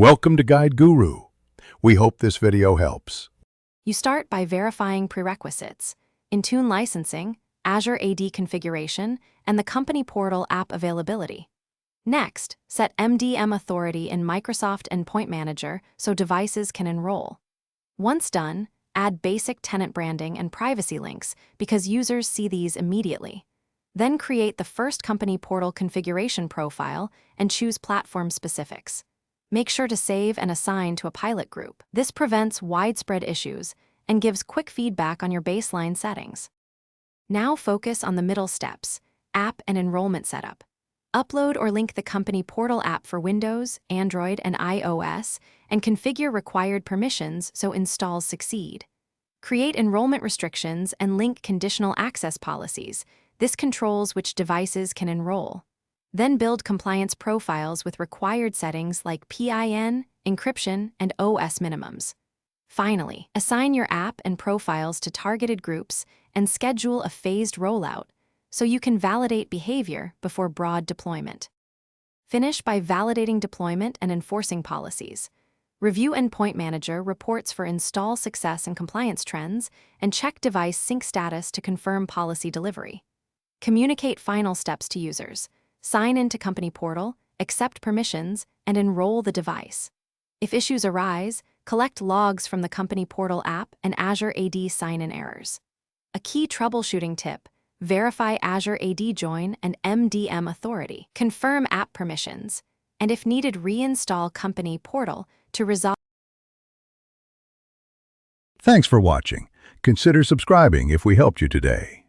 Welcome to Guide Guru. We hope this video helps. You start by verifying prerequisites: Intune licensing, Azure AD configuration, and the company portal app availability. Next, set MDM authority in Microsoft Endpoint Manager so devices can enroll. Once done, add basic tenant branding and privacy links because users see these immediately. Then create the first company portal configuration profile and choose platform specifics. Make sure to save and assign to a pilot group. This prevents widespread issues and gives quick feedback on your baseline settings. Now focus on the middle steps: app and enrollment setup. Upload or link the company portal app for Windows, Android, and iOS, and configure required permissions so installs succeed. Create enrollment restrictions and link conditional access policies. This controls which devices can enroll. Then build compliance profiles with required settings like PIN, encryption, and OS minimums. Finally, assign your app and profiles to targeted groups and schedule a phased rollout so you can validate behavior before broad deployment. Finish by validating deployment and enforcing policies. Review Endpoint Manager reports for install success and compliance trends, and check device sync status to confirm policy delivery. Communicate final steps to users. Sign into company portal, accept permissions, and enroll the device. If issues arise, collect logs from the company portal app and Azure AD sign-in errors. A key troubleshooting tip: verify Azure AD join and MDM authority. Confirm app permissions, and if needed, reinstall company portal to resolve. Thanks for watching. Consider subscribing if we helped you today.